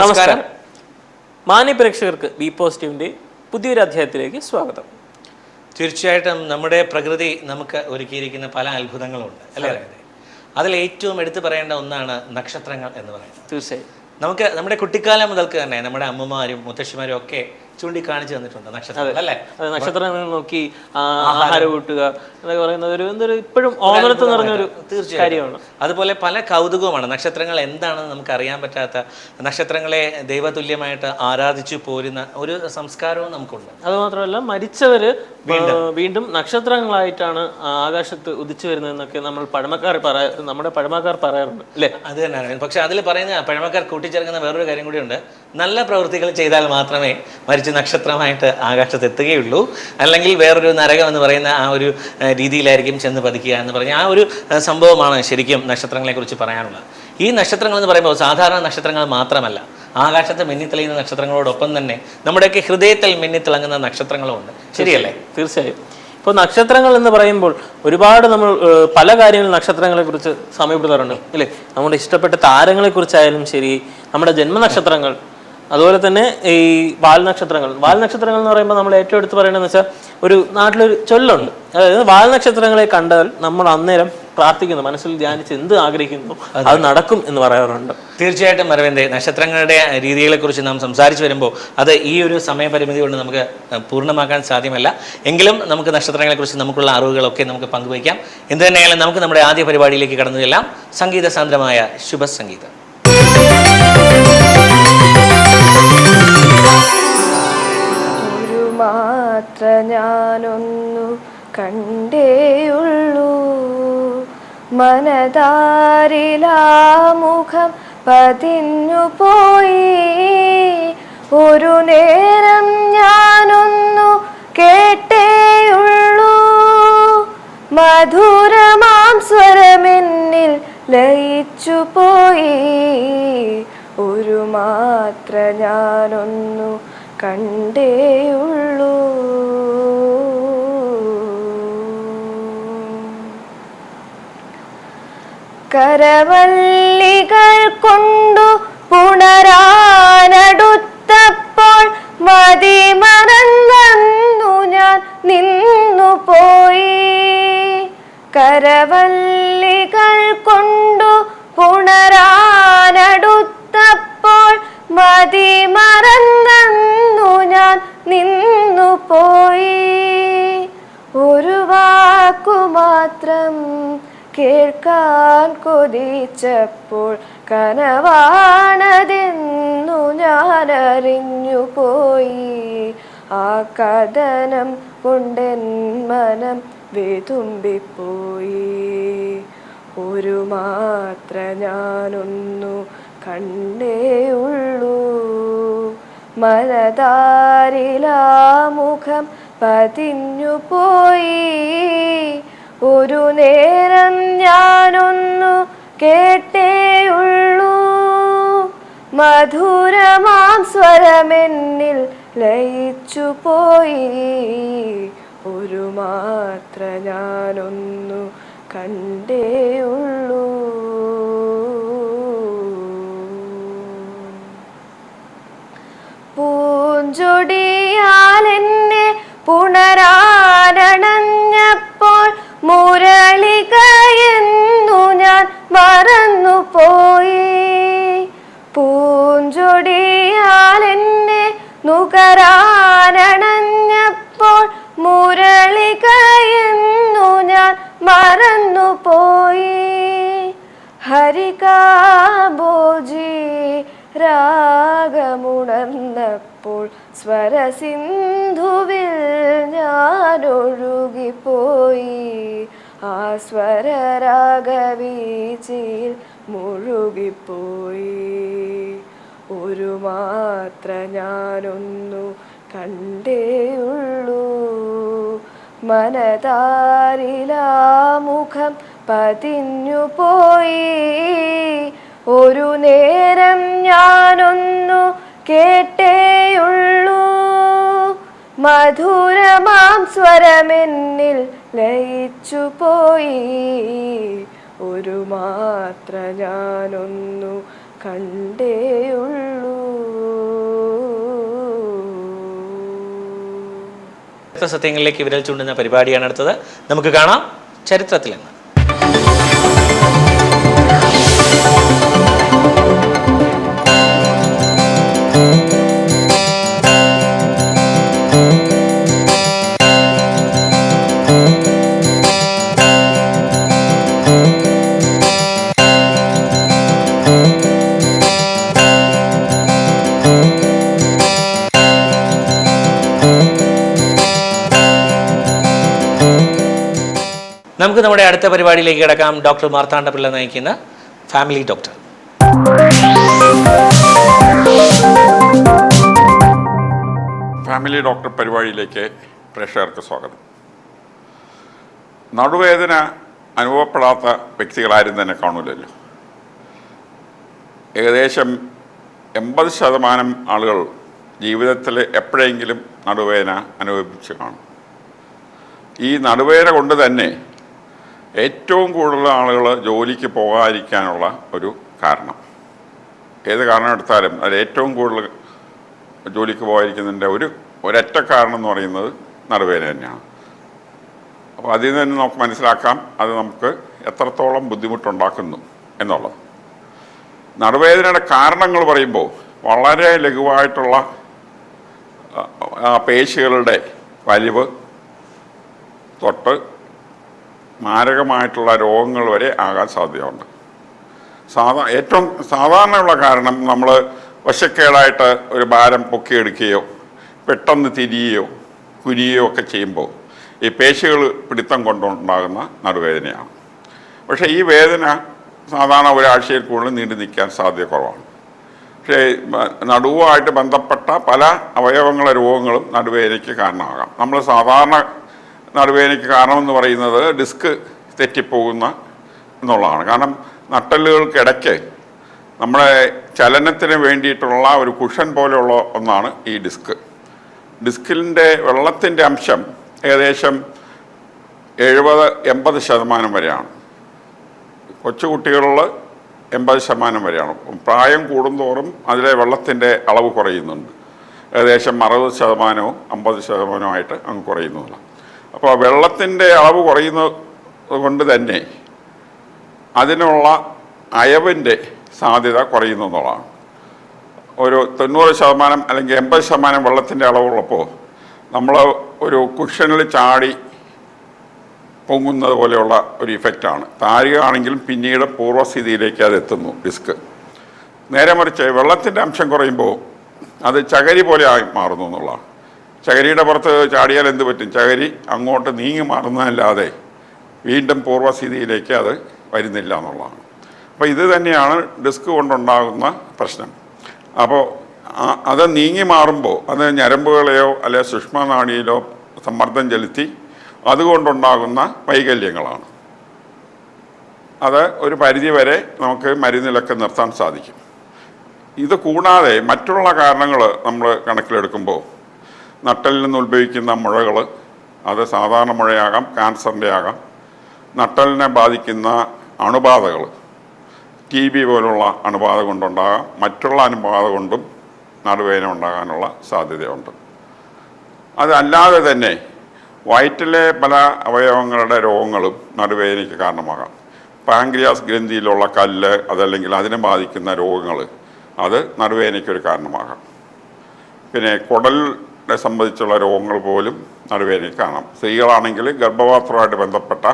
നമസ്കാരം. മാന്യ പ്രേക്ഷകർക്ക് ബി പോസിറ്റീവിൻ്റെ പുതിയൊരു അധ്യായത്തിലേക്ക് സ്വാഗതം. തീർച്ചയായിട്ടും നമ്മുടെ പ്രകൃതി നമുക്ക് ഒരുക്കിയിരിക്കുന്ന പല അത്ഭുതങ്ങളുണ്ട് അല്ലേ? അതിൽ ഏറ്റവും എടുത്തു പറയേണ്ട ഒന്നാണ് നക്ഷത്രങ്ങൾ എന്ന് പറയുന്നത്. തീർച്ചയായും നമുക്ക് നമ്മുടെ കുട്ടിക്കാലം മുതൽക്ക് തന്നെ നമ്മുടെ അമ്മമാരും മുത്തശ്ശിമാരും ഒക്കെ ചൂണ്ടിക്കാണിച്ചു തന്നിട്ടുണ്ട് നക്ഷത്രങ്ങൾ അല്ലേ? നക്ഷത്രങ്ങൾ നോക്കി ആഹാരം കൂട്ടുക എന്നൊക്കെ പറയുന്നത് ഒരു ഇപ്പോഴും ഓമനത്ത് നിറഞ്ഞൊരു കാര്യമാണ്. അതുപോലെ പല കൗതുകവുമാണ്. നക്ഷത്രങ്ങൾ എന്താണെന്ന് നമുക്ക് അറിയാൻ പറ്റാത്ത, നക്ഷത്രങ്ങളെ ദൈവതുല്യമായിട്ട് ആരാധിച്ചു പോരുന്ന ഒരു സംസ്കാരവും നമുക്കുണ്ട്. അതുമാത്രമല്ല, മരിച്ചവര് വീണ്ടും നക്ഷത്രങ്ങളായിട്ടാണ് ആകാശത്ത് ഉദിച്ചു വരുന്നതെന്നൊക്കെ നമ്മുടെ പഴമക്കാർ പറയാറുണ്ട് അല്ലേ? അത് തന്നെയാണ്. പക്ഷെ അതിൽ പറയുന്ന പഴമക്കാർ കൂട്ടിച്ചേർക്കുന്ന വേറൊരു കാര്യം കൂടിയുണ്ട്. നല്ല പ്രവൃത്തികൾ ചെയ്താൽ മാത്രമേ മരിച്ച നക്ഷത്രമായിട്ട് ആകാശത്ത് എത്തുകയുള്ളൂ, അല്ലെങ്കിൽ വേറൊരു നരകം എന്ന് പറയുന്ന ആ ഒരു രീതിയിലായിരിക്കും ചെന്ന് പതിക്കുക എന്ന് പറഞ്ഞ ആ ഒരു സംഭവമാണ് ശരിക്കും നക്ഷത്രങ്ങളെ കുറിച്ച് പറയാനുള്ളത്. ഈ നക്ഷത്രങ്ങൾ എന്ന് പറയുമ്പോൾ സാധാരണ നക്ഷത്രങ്ങൾ മാത്രമല്ല, ആകാശത്ത് മിന്നിത്തിളയുന്ന നക്ഷത്രങ്ങളോടൊപ്പം തന്നെ നമ്മുടെയൊക്കെ ഹൃദയത്തിൽ മിന്നിത്തിളങ്ങുന്ന നക്ഷത്രങ്ങളും ഉണ്ട്. ശരിയല്ലേ? തീർച്ചയായും. ഇപ്പോൾ നക്ഷത്രങ്ങൾ എന്ന് പറയുമ്പോൾ ഒരുപാട് നമ്മൾ പല കാര്യങ്ങളും നക്ഷത്രങ്ങളെ കുറിച്ച് സമയപ്പെടുത്താറുണ്ട് അല്ലേ? നമ്മുടെ ഇഷ്ടപ്പെട്ട താരങ്ങളെ കുറിച്ചായാലും ശരി, നമ്മുടെ ജന്മനക്ഷത്രങ്ങൾ, അതുപോലെ തന്നെ ഈ വാൽനക്ഷത്രങ്ങൾ എന്ന് പറയുമ്പോൾ നമ്മൾ ഏറ്റവും എടുത്ത് പറയണമെന്ന് വെച്ചാൽ ഒരു നാട്ടിലൊരു ചൊല്ലുണ്ട്. അതായത് വാൽനക്ഷത്രങ്ങളെ കണ്ടാൽ നമ്മൾ അന്നേരം പ്രാർത്ഥിക്കുന്നു, മനസ്സിൽ ധ്യാനിച്ച് എന്ത് ആഗ്രഹിക്കുന്നു അത് നടക്കും എന്ന് പറയാറുണ്ട്. തീർച്ചയായിട്ടും അരവിന്ദ്, നക്ഷത്രങ്ങളുടെ രീതികളെക്കുറിച്ച് നാം സംസാരിച്ചു വരുമ്പോൾ അത് ഈ ഒരു സമയപരിമിതി കൊണ്ട് നമുക്ക് പൂർണ്ണമാക്കാൻ സാധ്യമല്ല. എങ്കിലും നമുക്ക് നക്ഷത്രങ്ങളെക്കുറിച്ച് നമുക്കുള്ള അറിവുകളൊക്കെ നമുക്ക് പങ്കുവയ്ക്കാം. എന്ത് തന്നെയായാലും നമുക്ക് നമ്മുടെ ആദ്യ പരിപാടിയിലേക്ക് കടന്നു ചെല്ലാം. സംഗീത സാന്ദ്രമായ ശുഭസംഗീതം. മാത്ര ഞാനൊന്നു കണ്ടേയുള്ളൂ, മനതാരിലാമുഖം പതിഞ്ഞു പോയി. ഒരു നേരം ഞാനൊന്നു കേട്ടേയുള്ളൂ, മധുരമാം സ്വരമെന്നിൽ ലയിച്ചു പോയി. ഒരു മാത്ര ഞാനൊന്നു കണ്ടേയുള്ളൂ. കരവല്ലികൾ കൊണ്ടു പുണരാനടുത്തപ്പോൾ മതിമറന്നു ഞാൻ നിന്നുപോയി. കരവല്ലികൾ കൊണ്ടു പുണരാനടുത്തപ്പോൾ മതിമറന്നു ഞാൻ നിന്നുപോയി. ഒരു വാക്കുമാത്രം കേൾക്കാൻ കൊതിച്ചപ്പോൾ കനവാണതെന്നു ഞാൻ അറിഞ്ഞുപോയി. ആ കഥനം കൊണ്ടെൻ മനം വിതുമ്പിപ്പോയി. ഒരു മാത്ര ഞാനൊന്നു കണ്ടേയുള്ളൂ, മനതാരിലാമുഖം പതിഞ്ഞു പോയി. ഒരു നേരം ഞാനൊന്നു കേട്ടേയുള്ളൂ, മധുരമാം സ്വരമെന്നിൽ ലയിച്ചു പോയി. ഒരു മാത്ര ഞാനൊന്നു കണ്ടേയുള്ളൂ. പൂഞ്ചൊടിയാലെന്നെ പുണരാനണഞ്ഞപ്പോൾ മുരളികയെന്നു ഞാൻ മറന്നുപോയി. പൂഞ്ചൊടിയാലെന്നെ നുകരാനണഞ്ഞപ്പോൾ മുരളികയെന്നു ഞാൻ മറന്നുപോയി. ഹരികാംബോജി രാഗമുണർന്നപ്പോൾ സ്വരസിന്ധുവിൽ ഞാനൊഴുകിപ്പോയി. ആ സ്വരരാഗവീചിയിൽ മുഴുകിപ്പോയി. ഒരു മാത്ര ഞാനൊന്നു കണ്ടേയുള്ളൂ, മനതാരിലാമുഖം പതിഞ്ഞു പോയി. ഒരു നേരം ഞാനൊന്നു കേട്ടേയുള്ളൂ, മധുരമാം സ്വരമെന്നിൽ ലയിച്ചു പോയി. ഒരു മാത്ര ഞാനൊന്നു കണ്ടേയുള്ളൂ. സത്യങ്ങളിലേക്ക് വിരൽ ചൂണ്ടുന്ന പരിപാടിയാണ് അടുത്തത്. നമുക്ക് കാണാം ചരിത്രത്തിൽ നിന്ന്. നമുക്ക് നമ്മുടെ അടുത്ത പരിപാടിയിലേക്ക് കിടക്കാം. ഡോക്ടർ മാർത്താണ്ഡപിള്ള നയിക്കുന്ന ഫാമിലി ഡോക്ടർ. ഫാമിലി ഡോക്ടർ പരിപാടിയിലേക്ക് പ്രേക്ഷകർക്ക് സ്വാഗതം. നടുവേദന അനുഭവപ്പെടാത്ത വ്യക്തികളാരും തന്നെ കാണൂലല്ലോ. ഏകദേശം 80% ആളുകൾ ജീവിതത്തിൽ എപ്പോഴെങ്കിലും നടുവേദന അനുഭവിച്ച് കാണും. ഈ നടുവേദന കൊണ്ട് തന്നെ ഏറ്റവും കൂടുതൽ ആളുകൾ ജോലിക്ക് പോകാതിരിക്കാനുള്ള ഒരു കാരണം, ഏത് കാരണം എടുത്താലും അതിൽ ഏറ്റവും കൂടുതൽ ജോലിക്ക് പോകാതിരിക്കുന്നതിൻ്റെ ഒരൊറ്റ കാരണം എന്ന് പറയുന്നത് നടുവേദന തന്നെയാണ്. അപ്പോൾ അതിൽ നിന്ന് നമുക്ക് മനസ്സിലാക്കാം അത് നമുക്ക് എത്രത്തോളം ബുദ്ധിമുട്ടുണ്ടാക്കുന്നു എന്നുള്ളത്. നടുവേദനയുടെ കാരണങ്ങൾ പറയുമ്പോൾ വളരെ ലഘുവായിട്ടുള്ള പേശികളുടെ വലിവ് തൊട്ട് മാരകമായിട്ടുള്ള രോഗങ്ങൾ വരെ ആകാൻ സാധ്യതയുണ്ട്. ഏറ്റവും സാധാരണയുള്ള കാരണം നമ്മൾ വശക്കേടായിട്ട് ഒരു ഭാരം പൊക്കിയെടുക്കുകയോ പെട്ടെന്ന് തിരിയുകയോ കുനിയുകയോ ഒക്കെ ചെയ്യുമ്പോൾ ഈ പേശികൾ പിടുത്തം കൊണ്ടുണ്ടാകുന്ന നടുവേദനയാണ്. പക്ഷേ ഈ വേദന സാധാരണ ഒരാഴ്ചയിൽ കൂടുതൽ നീണ്ടു നിൽക്കാൻ സാധ്യത കുറവാണ്. പക്ഷേ നടുവുമായിട്ട് ബന്ധപ്പെട്ട പല അവയവങ്ങളെ രോഗങ്ങളും നടുവേദനയ്ക്ക് കാരണമാകാം. നമ്മൾ സാധാരണ നടുവേദനയ്ക്ക് കാരണമെന്ന് പറയുന്നത് ഡിസ്ക് തെറ്റിപ്പോകുന്ന എന്നുള്ളതാണ്. കാരണം നട്ടെല്ലുകൾക്കിടയ്ക്ക് നമ്മുടെ ചലനത്തിന് വേണ്ടിയിട്ടുള്ള ഒരു കുഷൻ പോലെയുള്ള ഒന്നാണ് ഈ ഡിസ്ക്. ഡിസ്കിൻ്റെ വെള്ളത്തിൻ്റെ അംശം ഏകദേശം 70-80% വരെയാണ്. കൊച്ചുകുട്ടികളിൽ 80% വരെയാണ്. പ്രായം കൂടുന്തോറും അതിലെ വെള്ളത്തിൻ്റെ അളവ് കുറയുന്നുണ്ട്. ഏകദേശം 60%-50% അങ്ങ് കുറയുന്നതല്ല. അപ്പോൾ വെള്ളത്തിൻ്റെ അളവ് കുറയുന്നത് കൊണ്ട് തന്നെ അതിനുള്ള അയവിൻ്റെ സാധ്യത കുറയുന്നു എന്നുള്ളതാണ്. ഒരു 90% അല്ലെങ്കിൽ 80% വെള്ളത്തിൻ്റെ അളവുള്ളപ്പോൾ നമ്മൾ ഒരു കുഷനിൽ ചാടി പൊങ്ങുന്നത് പോലെയുള്ള ഒരു ഇഫക്റ്റാണ്. താഴുകയാണെങ്കിലും പിന്നീട് പൂർവ്വസ്ഥിതിയിലേക്ക് അത് എത്തുന്നു ഡിസ്ക്. നേരെ മറിച്ച് വെള്ളത്തിൻ്റെ അംശം കുറയുമ്പോൾ അത് ചകരി പോലെ ആയി മാറുന്നു എന്നുള്ളതാണ്. ചകരിയുടെ പുറത്ത് ചാടിയാൽ എന്ത് പറ്റും? ചകരി അങ്ങോട്ട് നീങ്ങി മാറുന്നതല്ലാതെ വീണ്ടും പൂർവ്വസ്ഥിതിയിലേക്ക് അത് വരുന്നില്ല എന്നുള്ളതാണ്. അപ്പോൾ ഇത് തന്നെയാണ് ഡിസ്ക് കൊണ്ടുണ്ടാകുന്ന പ്രശ്നം. അപ്പോൾ അത് നീങ്ങി മാറുമ്പോൾ അത് ഞരമ്പുകളെയോ അല്ലെ സുഷ്മനാഡിയിലോ സമ്മർദ്ദം ചെലുത്തി അതുകൊണ്ടുണ്ടാകുന്ന വൈകല്യങ്ങളാണ്. അത് ഒരു പരിധിവരെ നമുക്ക് മരുന്നിലൊക്കെ നിർത്താൻ സാധിക്കും. ഇത് കൂടാതെ മറ്റുള്ള കാരണങ്ങൾ നമ്മൾ കണക്കിലെടുക്കുമ്പോൾ നട്ടലിൽ നിന്ന് ഉത്ഭവിക്കുന്ന മുഴകൾ, അത് സാധാരണ മുഴയാകാം, ക്യാൻസറിൻ്റെ ആകാം. നട്ടലിനെ ബാധിക്കുന്ന അണുബാധകൾ, TB പോലുള്ള അണുബാധ കൊണ്ടുണ്ടാകാം. മറ്റുള്ള അണുബാധ കൊണ്ടും നടുവേദന ഉണ്ടാകാനുള്ള സാധ്യതയുണ്ട്. അതല്ലാതെ തന്നെ വയറ്റിലെ പല അവയവങ്ങളുടെ രോഗങ്ങളും നടുവേദനയ്ക്ക് കാരണമാകാം. പാങ്ക്രിയാസ് ഗ്രന്ഥിയിലുള്ള കല്ല്, അതല്ലെങ്കിൽ അതിനെ ബാധിക്കുന്ന രോഗങ്ങൾ, അത് നടുവേദനയ്ക്കൊരു കാരണമാകാം. പിന്നെ കുടലിനെ സംബന്ധിച്ചുള്ള രോഗങ്ങൾ പോലും നടുവേദനയ്ക്ക് കാണാം. സ്ത്രീകളാണെങ്കിൽ ഗർഭപാത്രവുമായിട്ട് ബന്ധപ്പെട്ട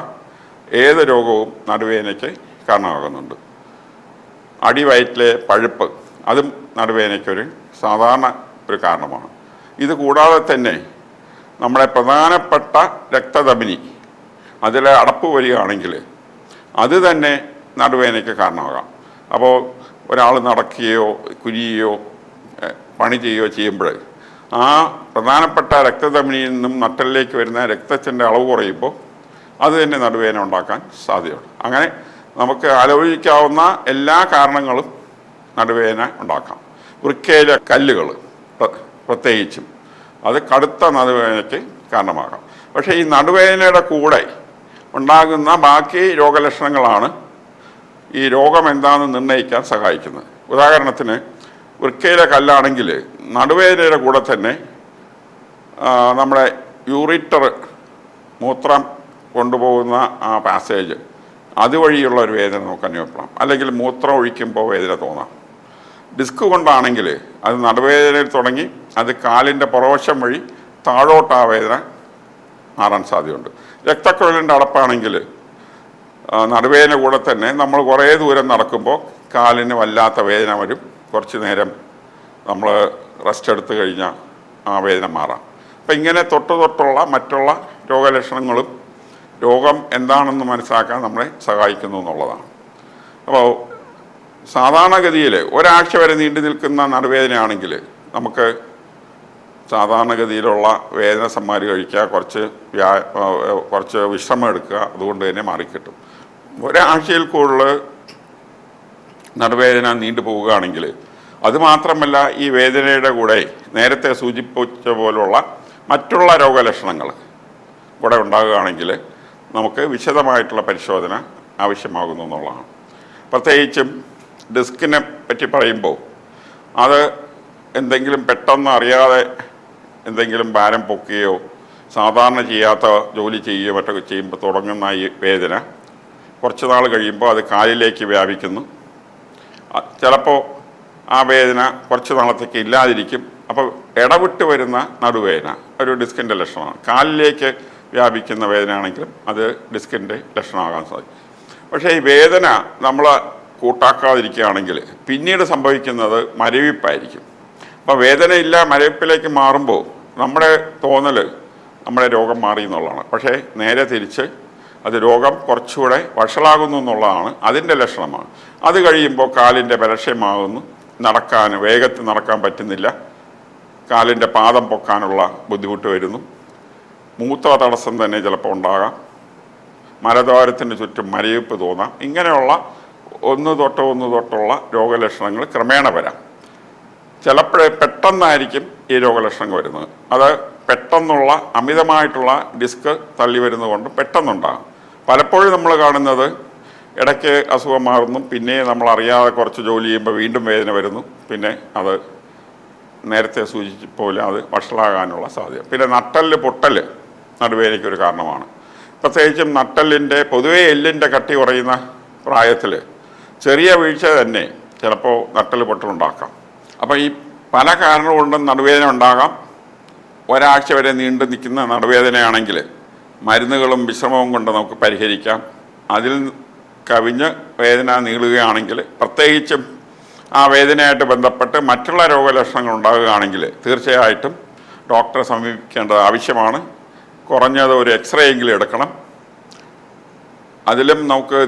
ഏത് രോഗവും നടുവേദനയ്ക്ക് കാരണമാകുന്നുണ്ട്. അടിവയറ്റിലെ പഴുപ്പ്, അതും നടുവേദനയ്ക്കൊരു സാധാരണ ഒരു കാരണമാണ്. ഇത് കൂടാതെ തന്നെ നമ്മുടെ പ്രധാനപ്പെട്ട രക്തധമനി അതിൽ അടപ്പ് വരികയാണെങ്കിൽ അത് തന്നെ നടുവേദനയ്ക്ക് കാരണമാകാം. അപ്പോൾ ഒരാൾ നടക്കുകയോ കുനിയുകയോ പണി ചെയ്യുകയോ ചെയ്യുമ്പോൾ ആ പ്രധാനപ്പെട്ട രക്തധമനിയിൽ നിന്നും നട്ടലിലേക്ക് വരുന്ന രക്തത്തിൻ്റെ അളവ് കുറയുമ്പോൾ അത് തന്നെ നടുവേദന ഉണ്ടാക്കാൻ സാധ്യതയുണ്ട്. അങ്ങനെ നമുക്ക് ആലോചിക്കാവുന്ന എല്ലാ കാരണങ്ങളും നടുവേദന ഉണ്ടാക്കാം. വൃക്കയിലെ കല്ലുകൾ പ്രത്യേകിച്ചും അത് കടുത്ത നടുവേദനയ്ക്ക് കാരണമാകാം. പക്ഷേ ഈ നടുവേദനയുടെ കൂടെ ഉണ്ടാകുന്ന ബാക്കി രോഗലക്ഷണങ്ങളാണ് ഈ രോഗം എന്താണെന്ന് നിർണ്ണയിക്കാൻ സഹായിക്കുന്നത്. ഉദാഹരണത്തിന് വൃക്കയിലെ കല്ലാണെങ്കിൽ നടുവേദനയുടെ കൂടെ തന്നെ നമ്മുടെ യൂറിറ്റർ മൂത്രം കൊണ്ടുപോകുന്ന ആ പാസേജ് അതുവഴിയുള്ള ഒരു വേദന നമുക്ക് അനുഭവപ്പെടാം. അല്ലെങ്കിൽ മൂത്രം ഒഴിക്കുമ്പോൾ വേദന തോന്നാം. ഡിസ്ക് കൊണ്ടാണെങ്കിൽ അത് നടുവേദനയിൽ തുടങ്ങി അത് കാലിൻ്റെ പുറവശം വഴി താഴോട്ട് ആ വേദന മാറാൻ സാധ്യതയുണ്ട്. രക്തക്കുഴലിൻ്റെ അടപ്പാണെങ്കിൽ നടുവേദന കൂടെ തന്നെ നമ്മൾ കുറേ ദൂരം നടക്കുമ്പോൾ കാലിന് വല്ലാത്ത വേദന വരും. കുറച്ച് നേരം നമ്മൾ റെസ്റ്റ് എടുത്ത് കഴിഞ്ഞാൽ ആ വേദന മാറാം. അപ്പം ഇങ്ങനെ തൊട്ടുള്ള മറ്റുള്ള രോഗലക്ഷണങ്ങളും രോഗം എന്താണെന്ന് മനസ്സിലാക്കാൻ നമ്മളെ സഹായിക്കുന്നു എന്നുള്ളതാണ്. അപ്പോൾ സാധാരണഗതിയിൽ ഒരാഴ്ച വരെ നീണ്ടു നിൽക്കുന്ന നടുവേദനയാണെങ്കിൽ നമുക്ക് സാധാരണഗതിയിലുള്ള വേദന സമ്മാരി കഴിക്കുക, കുറച്ച് വിശ്രമം എടുക്കുക, അതുകൊണ്ട് തന്നെ മാറിക്കിട്ടും. ഒരാഴ്ചയിൽ കൂടുതൽ നടുവേദന നീണ്ടു പോവുകയാണെങ്കിൽ അതുമാത്രമല്ല, ഈ വേദനയുടെ കൂടെ നേരത്തെ സൂചിപ്പിച്ച പോലുള്ള മറ്റുള്ള രോഗലക്ഷണങ്ങൾ കൂടെ ഉണ്ടാകുകയാണെങ്കിൽ നമുക്ക് വിശദമായിട്ടുള്ള പരിശോധന ആവശ്യമാകുന്നു എന്നുള്ളതാണ്. പ്രത്യേകിച്ചും ഡിസ്കിനെ പറ്റി പറയുമ്പോൾ അത് എന്തെങ്കിലും പെട്ടെന്ന് അറിയാതെ എന്തെങ്കിലും ഭാരം പൊക്കുകയോ സാധാരണ ചെയ്യാത്ത ജോലി ചെയ്യുകയോ മറ്റൊക്കെ ചെയ്യുമ്പോൾ തുടങ്ങുന്ന ഈ വേദന കുറച്ച് നാൾ കഴിയുമ്പോൾ അത് കാലിലേക്ക് വ്യാപിക്കുന്നു. ചിലപ്പോൾ ആ വേദന കുറച്ച് നാളത്തേക്ക് ഇല്ലാതിരിക്കും. അപ്പോൾ ഇടവിട്ട് വരുന്ന നടുവേദന ഒരു ഡിസ്കിൻ്റെ ലക്ഷണമാണ്. കാലിലേക്ക് വ്യാപിക്കുന്ന വേദനയാണെങ്കിലും അത് ഡിസ്കിൻ്റെ ലക്ഷണമാകാൻ സാധിക്കും. പക്ഷേ ഈ വേദന നമ്മൾ കൂട്ടാക്കാതിരിക്കുകയാണെങ്കിൽ പിന്നീട് സംഭവിക്കുന്നത് മരവിപ്പായിരിക്കും. അപ്പോൾ വേദനയില്ല മരവിപ്പിലേക്ക് മാറുമ്പോൾ നമ്മുടെ തോന്നൽ നമ്മുടെ രോഗം മാറി എന്നുള്ളതാണ്. പക്ഷേ നേരെ തിരിച്ച് അത് രോഗം കുറച്ചുകൂടെ വഷളാകുന്നു എന്നുള്ളതാണ് അതിൻ്റെ ലക്ഷണമാണ്. അത് കഴിയുമ്പോൾ കാലിൻ്റെ ബലക്ഷയമാകുന്നു, വേഗത്തിൽ നടക്കാൻ പറ്റുന്നില്ല, കാലിൻ്റെ പാദം പൊക്കാനുള്ള ബുദ്ധിമുട്ട് വരുന്നു, മൂത്ര തടസ്സം തന്നെ ചിലപ്പോൾ ഉണ്ടാകാം, മലദ്വാരത്തിന് ചുറ്റും മരവിപ്പ് തോന്നാം. ഇങ്ങനെയുള്ള ഒന്ന് തൊട്ടുള്ള രോഗലക്ഷണങ്ങൾ ക്രമേണ വരാം. ചിലപ്പോഴേ പെട്ടെന്നായിരിക്കും ഈ രോഗലക്ഷണങ്ങൾ വരുന്നത്. അത് പെട്ടെന്നുള്ള അമിതമായിട്ടുള്ള ഡിസ്ക് തള്ളി വരുന്നതുകൊണ്ട് പെട്ടെന്നുണ്ടാകും. പലപ്പോഴും നമ്മൾ കാണുന്നത് ഇടയ്ക്ക് അസുഖം മാറുന്നു, പിന്നെ നമ്മൾ അറിയാതെ കുറച്ച് ജോലി ചെയ്യുമ്പോൾ വീണ്ടും വേദന വരുന്നു, പിന്നെ അത് നേരത്തെ സൂചിച്ചപോലെ അത് വഷളാകാനുള്ള സാധ്യത. പിന്നെ നട്ടെല്ല് പൊട്ടൽ നടുവേദനയ്ക്കൊരു കാരണമാണ്. പ്രത്യേകിച്ചും നട്ടെല്ലിൻ്റെ പൊതുവേ എല്ലിൻ്റെ കട്ടി കുറയുന്ന പ്രായത്തിൽ ചെറിയ വീഴ്ച തന്നെ ചിലപ്പോൾ നട്ടെല്ല് പൊട്ടലുണ്ടാക്കാം. അപ്പോൾ ഈ പല കാരണം കൊണ്ടും നടുവേദന ഉണ്ടാകാം. ഒരാഴ്ച വരെ നീണ്ടു നിൽക്കുന്ന നടുവേദനയാണെങ്കിൽ മരുന്നുകളും വിശ്രമവും കൊണ്ട് നമുക്ക് പരിഹരിക്കാം. അതിൽ കവിഞ്ഞ് വേദന നീളുകയാണെങ്കിൽ, പ്രത്യേകിച്ചും ആ വേദനയായിട്ട് ബന്ധപ്പെട്ട് മറ്റുള്ള രോഗലക്ഷണങ്ങൾ ഉണ്ടാകുകയാണെങ്കിൽ തീർച്ചയായിട്ടും ഡോക്ടറെ സമീപിക്കേണ്ടത് ആവശ്യമാണ്. കുറഞ്ഞത് ഒരു എക്സ്റേ എങ്കിലും എടുക്കണം. അതിലും നമുക്ക്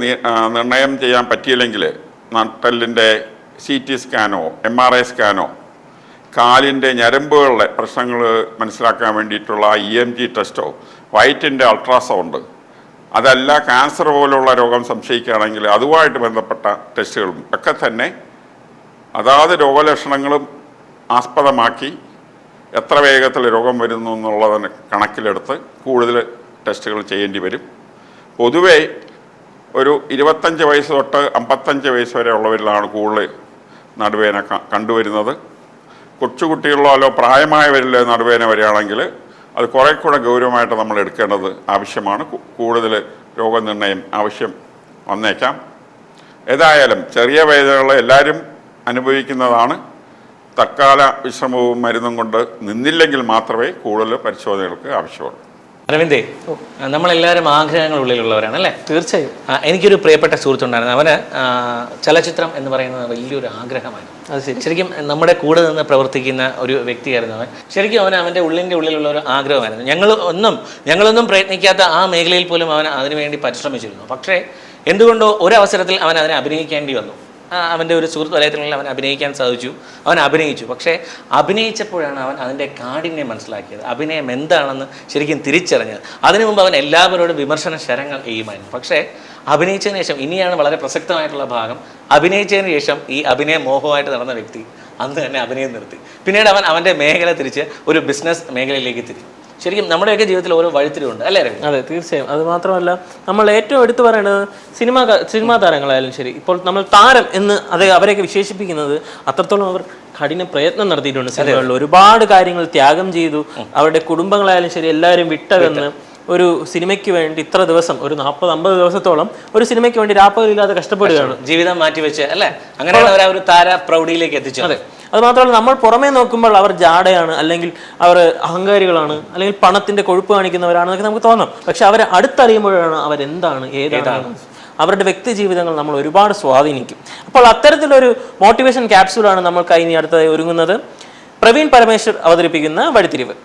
നിർണയം ചെയ്യാൻ പറ്റിയില്ലെങ്കിൽ നട്ടെല്ലിൻ്റെ CT സ്കാനോ MRI സ്കാനോ കാലിൻ്റെ ഞരമ്പുകളുടെ പ്രശ്നങ്ങൾ മനസ്സിലാക്കാൻ വേണ്ടിയിട്ടുള്ള EMG ടെസ്റ്റോ വയറ്റിൻ്റെ അൾട്രാസൗണ്ട്, അതല്ല ക്യാൻസർ പോലുള്ള രോഗം സംശയിക്കുകയാണെങ്കിൽ അതുമായിട്ട് ബന്ധപ്പെട്ട ടെസ്റ്റുകളും ഒക്കെ തന്നെ അതാത് രോഗലക്ഷണങ്ങളും ആസ്പദമാക്കി എത്ര വേഗത്തിൽ രോഗം വരുന്നു എന്നുള്ളതിന് കണക്കിലെടുത്ത് കൂടുതൽ ടെസ്റ്റുകൾ ചെയ്യേണ്ടി വരും. പൊതുവേ ഒരു 25 വയസ്സ് തൊട്ട് 55 വയസ്സ് വരെ ഉള്ളവരിലാണ് കൂടുതൽ നടുവേദന കണ്ടുവരുന്നത്. കൊച്ചുകുട്ടികളിലോ പ്രായമായവരിൽ നടുവേദന വരികയാണെങ്കിൽ അത് കുറേ കൂടെ ഗൗരവമായിട്ട് നമ്മൾ എടുക്കേണ്ടത് ആവശ്യമാണ്. കൂടുതൽ രോഗനിർണയം ആവശ്യം വന്നേക്കാം. ഏതായാലും ചെറിയ വേദനകൾ എല്ലാവരും അനുഭവിക്കുന്നതാണ്. തൽക്കാല വിശ്രമവും മരുന്നും കൊണ്ട് നിന്നില്ലെങ്കിൽ മാത്രമേ കൂടുതൽ പരിശോധനകൾക്ക് ആവശ്യമുള്ളൂ. അരവിന്ദേ, നമ്മളെല്ലാവരും ആഗ്രഹങ്ങളുള്ളിലുള്ളവരാണ് അല്ലേ? തീർച്ചയായും. എനിക്കൊരു പ്രിയപ്പെട്ട സുഹൃത്തുണ്ടായിരുന്നു. അവന് ചലച്ചിത്രം എന്ന് പറയുന്നത് വലിയൊരു ആഗ്രഹമായിരുന്നു. അത് ശരി. ശരിക്കും നമ്മുടെ കൂടെ നിന്ന് പ്രവർത്തിക്കുന്ന ഒരു വ്യക്തിയായിരുന്നു അവൻ. ശരിക്കും അവൻ്റെ ഉള്ളിലുള്ള ഒരു ആഗ്രഹമായിരുന്നു. ഞങ്ങളൊന്നും പ്രയത്നിക്കാത്ത ആ മേഖലയിൽ പോലും അവൻ അതിനുവേണ്ടി പരിശ്രമിച്ചിരുന്നു. പക്ഷേ എന്തുകൊണ്ടോ ഒരവസരത്തിൽ അവൻ അതിനെ അഭിനയിക്കേണ്ടി വന്നു. അവൻ്റെ ഒരു സുഹൃത്ത് വലയത്തിനുള്ളിൽ അവൻ അഭിനയിക്കാൻ സാധിച്ചു. അവൻ അഭിനയിച്ചു. പക്ഷേ അഭിനയിച്ചപ്പോഴാണ് അവൻ അതിൻ്റെ കാഠിന്യം മനസ്സിലാക്കിയത്, അഭിനയം എന്താണെന്ന് ശരിക്കും തിരിച്ചറിഞ്ഞത്. അതിനു മുമ്പ് അവൻ എല്ലാവരോടും വിമർശന ശരങ്ങൾ ചെയ്യുമായിരുന്നു. പക്ഷേ അഭിനയിച്ചതിന് ശേഷം, ഇനിയാണ് വളരെ പ്രസക്തമായിട്ടുള്ള ഭാഗം, അഭിനയിച്ചതിന് ശേഷം ഈ അഭിനയ മോഹമായിട്ട് നടന്ന വ്യക്തി അന്ന് തന്നെ അഭിനയം നിർത്തി. പിന്നീട് അവൻ്റെ മേഖല തിരിച്ച് ഒരു ബിസിനസ് മേഖലയിലേക്ക് തിരിച്ചു. ശരിക്കും നമ്മുടെയൊക്കെ ജീവിതത്തിൽ ഓരോ വഴിത്തിരിവുണ്ട് അല്ലേ രവി? അതെ, തീർച്ചയായും. അത് മാത്രമല്ല, നമ്മൾ ഏറ്റവും എടുത്തു പറയേണ്ടത് സിനിമാ താരങ്ങളായാലും ശരി, ഇപ്പോൾ നമ്മൾ താരം എന്ന് അവരെയൊക്കെ വിശേഷിപ്പിക്കുന്നത് അത്രത്തോളം അവർ കഠിന പ്രയത്നം നടത്തിയിട്ടുണ്ട് സിനിമകളിൽ. ഒരുപാട് കാര്യങ്ങൾ ത്യാഗം ചെയ്തു. അവരുടെ കുടുംബങ്ങളായാലും ശരി, എല്ലാവരും വിട്ടകന്ന് ഒരു സിനിമയ്ക്ക് വേണ്ടി ഇത്ര ദിവസം, ഒരു 40-50 ദിവസത്തോളം ഒരു സിനിമയ്ക്ക് വേണ്ടി രാപ്പകലില്ലാതെ കഷ്ടപ്പെടുകയാണ്, ജീവിതം മാറ്റിവെച്ച് അല്ലേ? അങ്ങനെയാണ് അവർ ആ ഒരു താര പ്രൗഢിയിലേക്ക് എത്തിച്ചത്. അതെ. അത് മാത്രമല്ല, നമ്മൾ പുറമേ നോക്കുമ്പോൾ അവർ ജാടയാണ്, അല്ലെങ്കിൽ അവർ അഹങ്കാരികളാണ്, അല്ലെങ്കിൽ പണത്തിന്റെ കൊഴുപ്പ് കാണിക്കുന്നവരാണെന്നൊക്കെ നമുക്ക് തോന്നാം. പക്ഷെ അവരെ അടുത്തറിയുമ്പോഴാണ് അവരെന്താണ്, ഏതാണ്, അവരുടെ വ്യക്തി ജീവിതങ്ങൾ നമ്മൾ ഒരുപാട് സ്വാധീനിക്കും. അപ്പോൾ അത്തരത്തിലൊരു മോട്ടിവേഷൻ ക്യാപ്സ്യൂളാണ് നമ്മൾക്കായി ഇനി അടുത്തതായി ഒരുങ്ങുന്നത്. പ്രവീൺ പരമേശ്വർ അവതരിപ്പിക്കുന്ന വഴിത്തിരിവ്.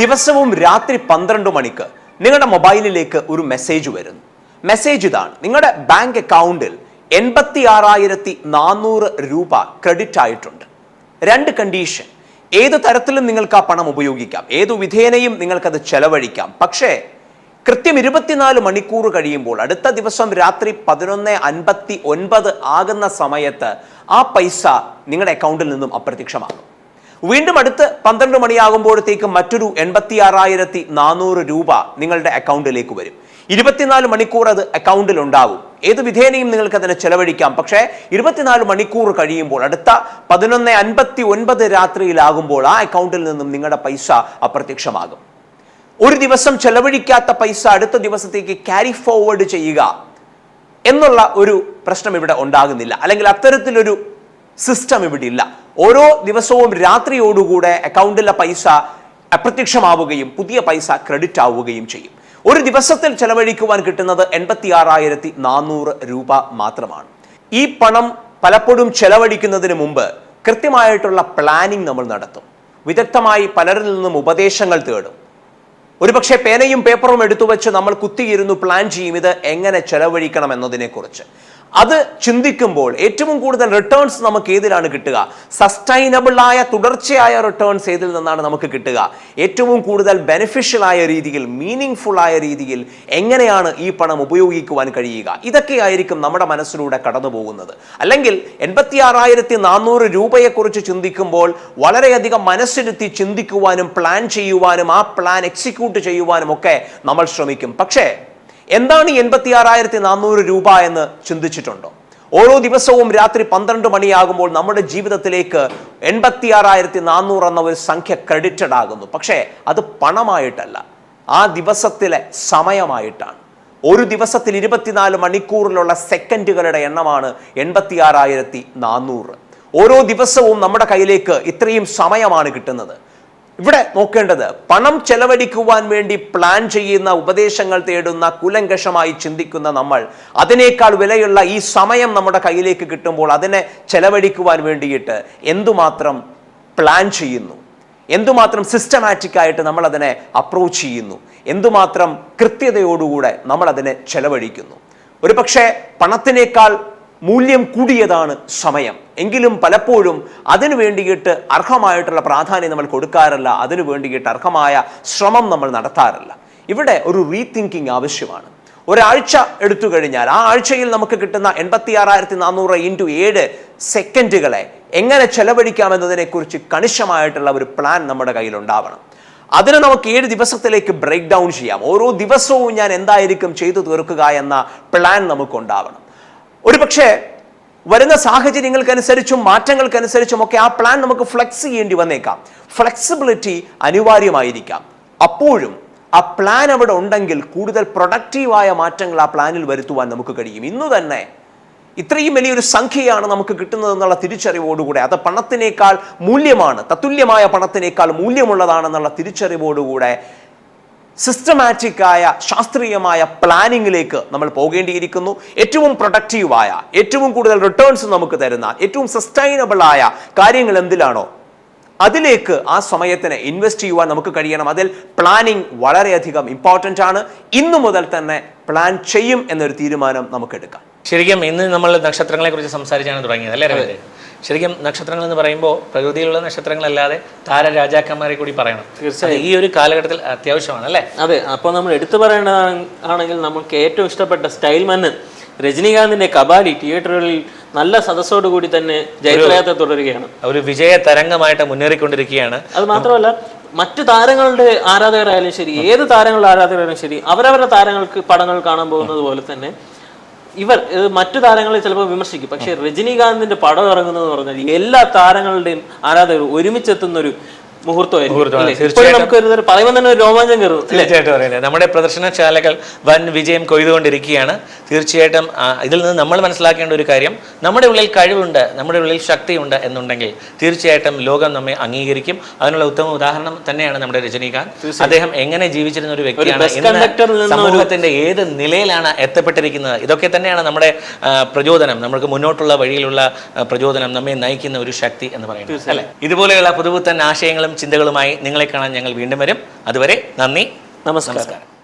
ദിവസവും രാത്രി 12 മണിക്ക് നിങ്ങളുടെ മൊബൈലിലേക്ക് ഒരു മെസ്സേജ് വരുന്നു. മെസ്സേജ് ഇതാണ്: നിങ്ങളുടെ ബാങ്ക് അക്കൗണ്ടിൽ 86,400 രൂപ ക്രെഡിറ്റ് ആയിട്ടുണ്ട്. 2 കണ്ടീഷൻ: ഏത് തരത്തിലും നിങ്ങൾക്ക് ആ പണം ഉപയോഗിക്കാം, ഏതു വിധേനയും നിങ്ങൾക്കത് ചെലവഴിക്കാം. പക്ഷേ കൃത്യം 24 മണിക്കൂർ കഴിയുമ്പോൾ, അടുത്ത ദിവസം രാത്രി 11:59 ആകുന്ന സമയത്ത് ആ പൈസ നിങ്ങളുടെ അക്കൗണ്ടിൽ നിന്നും അപ്രത്യക്ഷമാകും. വീണ്ടും അടുത്ത് 12 മണിയാകുമ്പോഴത്തേക്കും മറ്റൊരു 86,400 രൂപ നിങ്ങളുടെ അക്കൗണ്ടിലേക്ക് വരും. 24 മണിക്കൂർ അത് അക്കൗണ്ടിൽ ഉണ്ടാവും. ഏത് വിധേനയും നിങ്ങൾക്ക് അതിനെ ചെലവഴിക്കാം. പക്ഷേ 24 മണിക്കൂർ കഴിയുമ്പോൾ, അടുത്ത 11:59 രാത്രിയിലാകുമ്പോൾ ആ അക്കൗണ്ടിൽ നിന്നും നിങ്ങളുടെ പൈസ അപ്രത്യക്ഷമാകും. ഒരു ദിവസം ചെലവഴിക്കാത്ത പൈസ അടുത്ത ദിവസത്തേക്ക് ക്യാരി ഫോർവേഡ് ചെയ്യുക എന്നുള്ള ഒരു പ്രശ്നം ഇവിടെ ഉണ്ടാകുന്നില്ല, അല്ലെങ്കിൽ അത്തരത്തിലൊരു സിസ്റ്റം ഇവിടെ ഇല്ല. ഓരോ ദിവസവും രാത്രിയോടുകൂടെ അക്കൗണ്ടിലെ പൈസ അപ്രത്യക്ഷമാവുകയും പുതിയ പൈസ ക്രെഡിറ്റ് ആവുകയും ചെയ്യും. ഒരു ദിവസത്തിൽ ചെലവഴിക്കുവാൻ കിട്ടുന്നത് 86,400 രൂപ മാത്രമാണ്. ഈ പണം പലപ്പോഴും ചെലവഴിക്കുന്നതിന് മുമ്പ് കൃത്യമായിട്ടുള്ള പ്ലാനിങ് നമ്മൾ നടത്തും. വിദഗ്ധമായി പലരിൽ നിന്നും ഉപദേശങ്ങൾ തേടും. ഒരുപക്ഷെ പേനയും പേപ്പറും എടുത്തു വെച്ച് നമ്മൾ കുത്തിയിരുന്നു പ്ലാൻ ചെയ്യും ഇത് എങ്ങനെ ചെലവഴിക്കണം എന്നതിനെക്കുറിച്ച്. അത് ചിന്തിക്കുമ്പോൾ ഏറ്റവും കൂടുതൽ റിട്ടേൺസ് നമുക്ക് ഏതിലാണ് കിട്ടുക? സസ്റ്റൈനബിൾ ആയ തുടർച്ചയായ റിട്ടേൺസ് ഏതിൽ നിന്നാണ് നമുക്ക് കിട്ടുക? ഏറ്റവും കൂടുതൽ ബെനിഫിഷ്യൽ ആയ രീതിയിൽ, മീനിങ് ഫുൾ ആയ രീതിയിൽ എങ്ങനെയാണ് ഈ പണം ഉപയോഗിക്കുവാൻ കഴിയുക? ഇതൊക്കെയായിരിക്കും നമ്മുടെ മനസ്സിലൂടെ കടന്നു പോകുന്നത്. അല്ലെങ്കിൽ 86,400 രൂപയെക്കുറിച്ച് ചിന്തിക്കുമ്പോൾ വളരെയധികം മനസ്സിരുത്തി ചിന്തിക്കുവാനും പ്ലാൻ ചെയ്യുവാനും ആ പ്ലാൻ എക്സിക്യൂട്ട് ചെയ്യുവാനും ഒക്കെ നമ്മൾ ശ്രമിക്കും. പക്ഷേ എന്താണ് ഈ 86,400 രൂപ എന്ന് ചിന്തിച്ചിട്ടുണ്ടോ? ഓരോ ദിവസവും രാത്രി 12 മണിയാകുമ്പോൾ നമ്മുടെ ജീവിതത്തിലേക്ക് 86,400 എന്ന ഒരു സംഖ്യ ക്രെഡിറ്റഡ് ആകുന്നു. പക്ഷേ അത് പണമായിട്ടല്ല, ആ ദിവസത്തിലെ സമയമായിട്ടാണ്. ഒരു ദിവസത്തിൽ 24 മണിക്കൂറിലുള്ള സെക്കൻഡുകളുടെ എണ്ണമാണ് 86,400. ഓരോ ദിവസവും നമ്മുടെ കയ്യിലേക്ക് ഇത്രയും സമയമാണ് കിട്ടുന്നത്. ഇവിടെ നോക്കേണ്ടത്, പണം ചെലവഴിക്കുവാൻ വേണ്ടി പ്ലാൻ ചെയ്യുന്ന, ഉപദേശങ്ങൾ തേടുന്ന, കുലങ്കഷമായി ചിന്തിക്കുന്ന നമ്മൾ അതിനേക്കാൾ വിലയുള്ള ഈ സമയം നമ്മുടെ കയ്യിലേക്ക് കിട്ടുമ്പോൾ അതിനെ ചെലവഴിക്കുവാൻ വേണ്ടിയിട്ട് എന്തുമാത്രം പ്ലാൻ ചെയ്യുന്നു, എന്തുമാത്രം സിസ്റ്റമാറ്റിക് ആയിട്ട് നമ്മൾ അതിനെ അപ്രോച്ച് ചെയ്യുന്നു, എന്തുമാത്രം കൃത്യതയോടുകൂടെ നമ്മൾ അതിനെ ചെലവഴിക്കുന്നു. ഒരു പക്ഷേ പണത്തിനേക്കാൾ മൂല്യം കൂടിയതാണ് സമയം. എങ്കിലും പലപ്പോഴും അതിനു വേണ്ടിയിട്ട് അർഹമായിട്ടുള്ള പ്രാധാന്യം നമ്മൾ കൊടുക്കാറില്ല, അതിനു വേണ്ടിയിട്ട് അർഹമായ ശ്രമം നമ്മൾ നടത്താറില്ല. ഇവിടെ ഒരു റീതിങ്കിങ് ആവശ്യമാണ്. ഒരാഴ്ച എടുത്തു കഴിഞ്ഞാൽ ആ ആഴ്ചയിൽ നമുക്ക് കിട്ടുന്ന 86,400 × 7 സെക്കൻഡുകളെ എങ്ങനെ ചെലവഴിക്കാമെന്നതിനെ കുറിച്ച് കണിശമായിട്ടുള്ള ഒരു പ്ലാൻ നമ്മുടെ കയ്യിൽ ഉണ്ടാവണം. അതിനെ നമുക്ക് 7 ദിവസത്തിലേക്ക് ബ്രേക്ക് ഡൗൺ ചെയ്യാം. ഓരോ ദിവസവും ഞാൻ എന്തായിരിക്കും ചെയ്തു തീർക്കുക എന്ന പ്ലാൻ നമുക്കുണ്ടാവണം. ഒരു പക്ഷേ വരുന്ന സാഹചര്യങ്ങൾക്കനുസരിച്ചും മാറ്റങ്ങൾക്കനുസരിച്ചും ഒക്കെ ആ പ്ലാൻ നമുക്ക് ഫ്ലെക്സ് ചെയ്യേണ്ടി വന്നേക്കാം. ഫ്ലെക്സിബിലിറ്റി അനിവാര്യമായിരിക്കാം. അപ്പോഴും ആ പ്ലാൻ അവിടെ ഉണ്ടെങ്കിൽ കൂടുതൽ പ്രൊഡക്റ്റീവായ മാറ്റങ്ങൾ ആ പ്ലാനിൽ വരുത്തുവാൻ നമുക്ക് കഴിയും. ഇന്നു തന്നെ ഇത്രയും വലിയൊരു സംഖ്യയാണ് നമുക്ക് കിട്ടുന്നതെന്നുള്ള തിരിച്ചറിവോടുകൂടെ, അത് പണത്തിനേക്കാൾ മൂല്യമാണ്, തത്തുല്യമായ പണത്തിനേക്കാൾ മൂല്യമുള്ളതാണെന്നുള്ള തിരിച്ചറിവോടുകൂടെ സിസ്റ്റമാറ്റിക് ആയ ശാസ്ത്രീയമായ പ്ലാനിങ്ങിലേക്ക് നമ്മൾ പോകേണ്ടിയിരിക്കുന്നു. ഏറ്റവും പ്രൊഡക്റ്റീവായ, ഏറ്റവും കൂടുതൽ റിട്ടേൺസ് നമുക്ക് തരുന്ന, ഏറ്റവും സസ്റ്റൈനബിൾ ആയ കാര്യങ്ങൾ എന്തിലാണോ അതിലേക്ക് ആ സമയത്തിന് ഇൻവെസ്റ്റ് ചെയ്യുവാൻ നമുക്ക് കഴിയണം. അതിൽ പ്ലാനിങ് വളരെയധികം ഇമ്പോർട്ടൻ്റ് ആണ്. ഇന്നു മുതൽ തന്നെ പ്ലാൻ ചെയ്യും എന്നൊരു തീരുമാനം നമുക്ക് എടുക്കാം. ശരിക്കും ഇന്ന് നമ്മൾ നക്ഷത്രങ്ങളെ കുറിച്ച് സംസാരിച്ചാണ് തുടങ്ങിയത് അല്ലേ രവീന്ദ്രൻ? ശരിക്കും നക്ഷത്രങ്ങൾ എന്ന് പറയുമ്പോൾ പ്രകൃതിയിലുള്ള നക്ഷത്രങ്ങളല്ലാതെ താരരാജാക്കന്മാരെ കൂടി പറയണം. തീർച്ചയായും ഈ ഒരു കാലഘട്ടത്തിൽ അത്യാവശ്യമാണ് അല്ലേ? അതെ. അപ്പോൾ നമ്മൾ എടുത്തു പറയേണ്ടതാണെങ്കിൽ നമുക്ക് ഏറ്റവും ഇഷ്ടപ്പെട്ട സ്റ്റൈൽ മന്നൻ രജനീകാന്തിന്റെ കബാലി തിയേറ്ററുകളിൽ നല്ല സദസ്സോടു കൂടി തന്നെ ജയത്രയാത്ര തുടരുകയാണ്. ഒരു വിജയ തരംഗമായിട്ട് മുന്നേറിക്കൊണ്ടിരിക്കുകയാണ്. അത് മാത്രമല്ല മറ്റു താരങ്ങളുടെ ആരാധകരായാലും ശരി, ഏത് താരങ്ങളുടെ ആരാധകരായാലും ശരി, അവരവരുടെ താരങ്ങൾക്ക് പടങ്ങൾ കാണാൻ പോകുന്നത് പോലെ തന്നെ ഇവർ മറ്റു താരങ്ങളെ ചിലപ്പോൾ വിമർശിക്കും. പക്ഷെ രജനീകാന്തിന്റെ പടം ഇറങ്ങുന്നത് പറഞ്ഞാൽ എല്ലാ താരങ്ങളുടെയും ആരാധകർ ഒരുമിച്ചെത്തുന്ന ഒരു മുഹൂർത്തമായിരിക്കും. പറയുമ്പോൾ തന്നെ ഒരു രോമാഞ്ചം കയറും. തീർച്ചയായിട്ടും പറയുന്നത് നമ്മുടെ പ്രദർശനശാലകൾ വൻ വിജയം കൊയ്തുകൊണ്ടിരിക്കുകയാണ്. തീർച്ചയായിട്ടും ഇതിൽ നിന്ന് നമ്മൾ മനസ്സിലാക്കേണ്ട ഒരു കാര്യം, നമ്മുടെ ഉള്ളിൽ കഴിവുണ്ട്, നമ്മുടെ ഉള്ളിൽ ശക്തിയുണ്ട് എന്നുണ്ടെങ്കിൽ തീർച്ചയായിട്ടും ലോകം നമ്മെ അംഗീകരിക്കും. അതിനുള്ള ഉത്തമ ഉദാഹരണം തന്നെയാണ് നമ്മുടെ രജനീകാന്ത്. അദ്ദേഹം എങ്ങനെ ജീവിച്ചിരുന്ന ഒരു വ്യക്തിയാണ്, സമൂഹത്തിന്റെ ഏത് നിലയിലാണ് എത്തപ്പെട്ടിരിക്കുന്നത്. ഇതൊക്കെ തന്നെയാണ് നമ്മുടെ പ്രചോദനം, നമുക്ക് മുന്നോട്ടുള്ള വഴിയിലുള്ള പ്രചോദനം, നമ്മെ നയിക്കുന്ന ഒരു ശക്തി എന്ന് പറയുന്നത് അല്ലെ. ഇതുപോലെയുള്ള പുതുപുത്തൻ ആശയങ്ങളും ചിന്തകളുമായി നിങ്ങളെ കാണാൻ ഞങ്ങൾ വീണ്ടും വരും. അതുവരെ നന്ദി, നമസ്കാരം.